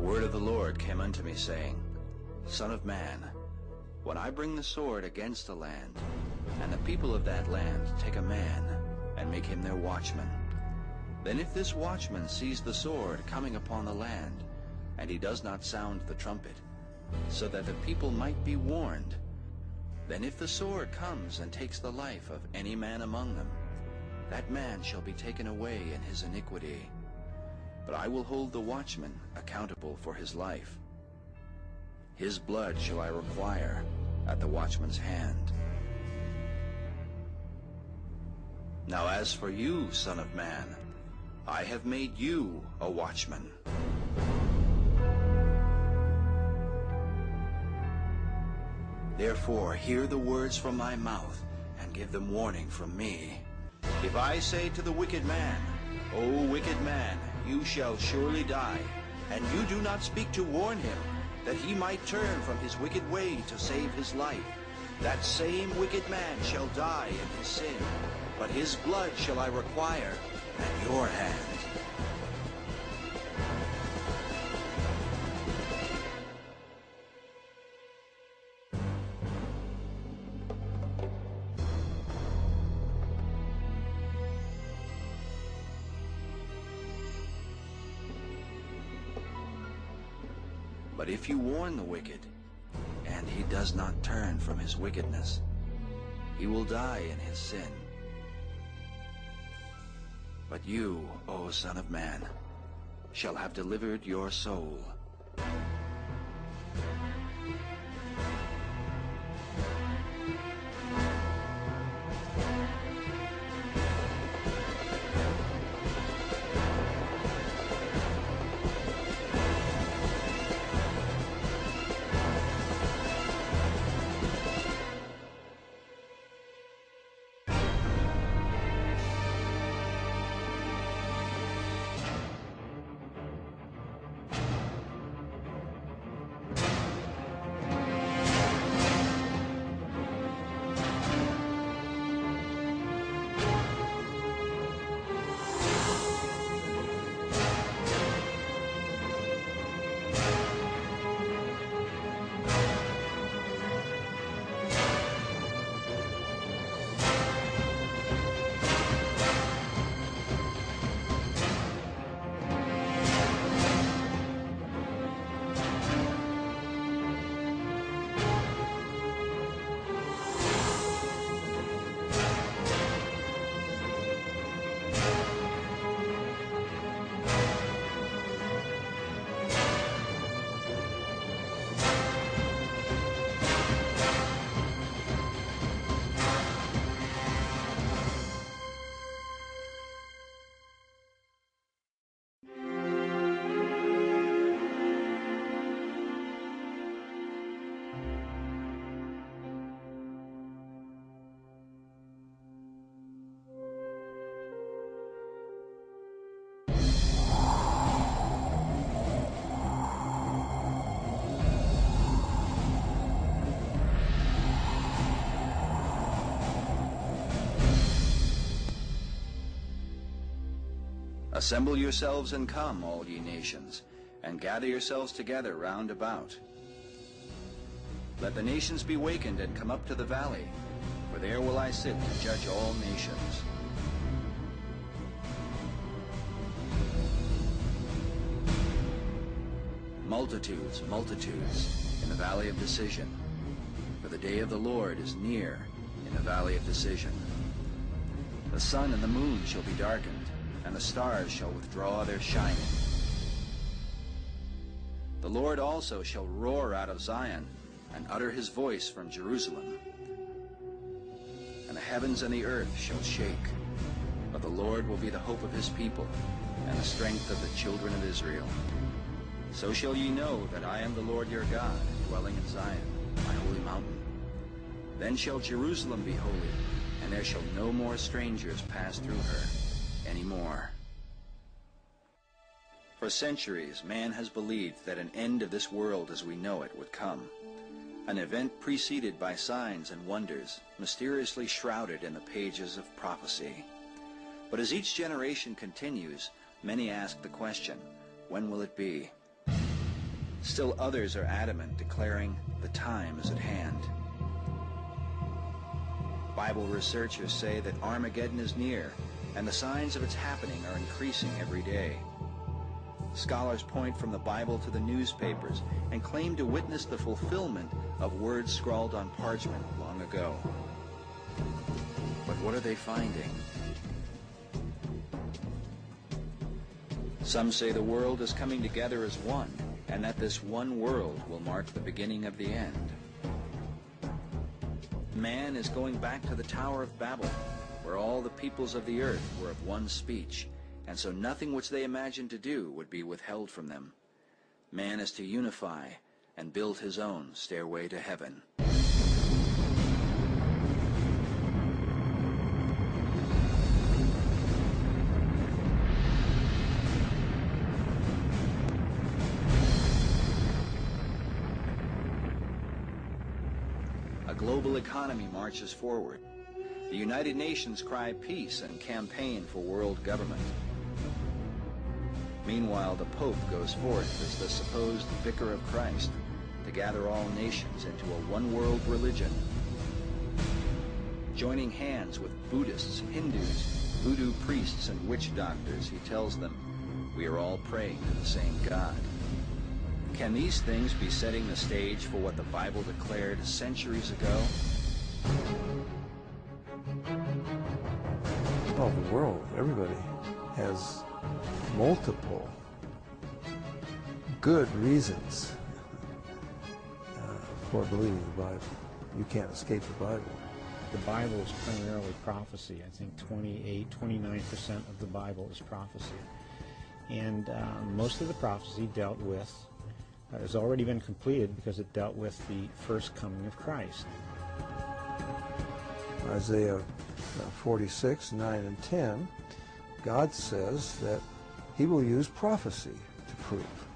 word of the Lord came unto me, saying, Son of man, when I bring the sword against the land, and the people of that land take a man, and make him their watchman, then if this watchman sees the sword coming upon the land, and he does not sound the trumpet, so that the people might be warned, then if the sword comes and takes the life of any man among them, that man shall be taken away in his iniquity. But I will hold the watchman accountable for his life. His blood shall I require at the watchman's hand. Now as for you, son of man, I have made you a watchman. Therefore hear the words from my mouth, and give them warning from me. If I say to the wicked man, O wicked man, you shall surely die, and you do not speak to warn him, that he might turn from his wicked way to save his life, that same wicked man shall die in his sin, but his blood shall I require at your hand. But if you warn the wicked, and he does not turn from his wickedness, he will die in his sin. But you, O Son of Man, shall have delivered your soul. Assemble yourselves and come, all ye nations, and gather yourselves together round about. Let the nations be wakened and come up to the valley, for there will I sit to judge all nations. Multitudes, multitudes, in the valley of decision, for the day of the Lord is near in the valley of decision. The sun and the moon shall be darkened, and the stars shall withdraw their shining. The Lord also shall roar out of Zion, and utter his voice from Jerusalem. And the heavens and the earth shall shake, but the Lord will be the hope of his people, and the strength of the children of Israel. So shall ye know that I am the Lord your God, dwelling in Zion, my holy mountain. Then shall Jerusalem be holy, and there shall no more strangers pass through her anymore. For centuries, man has believed that an end of this world as we know it would come, an event preceded by signs and wonders, mysteriously shrouded in the pages of prophecy. But as each generation continues, many ask the question, when will it be? Still others are adamant, declaring the time is at hand. Bible researchers say that Armageddon is near, and the signs of its happening are increasing every day. Scholars point from the Bible to the newspapers and claim to witness the fulfillment of words scrawled on parchment long ago. But what are they finding? Some say the world is coming together as one, and that this one world will mark the beginning of the end. Man is going back to the Tower of Babel, where all the peoples of the earth were of one speech, and so nothing which they imagined to do would be withheld from them. Man is to unify and build his own stairway to heaven. A global economy marches forward. The United Nations cry peace and campaign for world government. Meanwhile, the Pope goes forth as the supposed vicar of Christ to gather all nations into a one-world religion. Joining hands with Buddhists, Hindus, voodoo priests, and witch doctors, he tells them, "We are all praying to the same God." Can these things be setting the stage for what the Bible declared centuries ago? Well, the world, everybody has multiple good reasons for believing the Bible. You can't escape the Bible. The Bible is primarily prophecy. I think 29% of the Bible is prophecy. And most of the prophecy dealt with, has already been completed because it dealt with the first coming of Christ. Isaiah 46, 9 and 10, God says that he will use prophecy to prove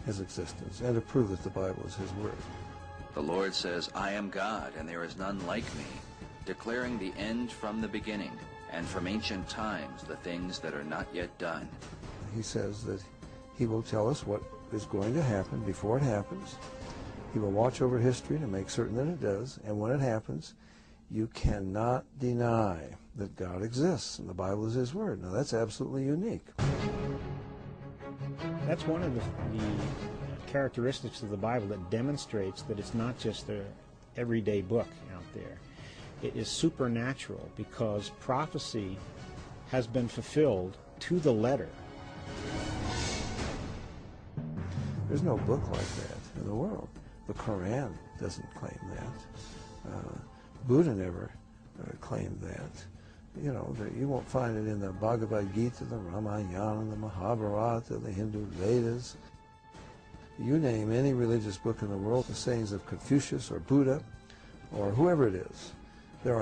his existence and to prove that the Bible is his word. The Lord says, "I am God, and there is none like me, declaring the end from the beginning, and from ancient times the things that are not yet done." He says that he will tell us what is going to happen before it happens. He will watch over history to make certain that it does, and when it happens, you cannot deny that God exists and the Bible is his word. Now that's absolutely unique. That's one of the characteristics of the Bible that demonstrates that it's not just an everyday book out there. It is supernatural because prophecy has been fulfilled to the letter. There's no book like that in the world. The Quran doesn't claim that. Buddha never claimed that. You know, you won't find it in the Bhagavad Gita, the Ramayana, the Mahabharata, the Hindu Vedas. You name any religious book in the world, the sayings of Confucius or Buddha or whoever it is,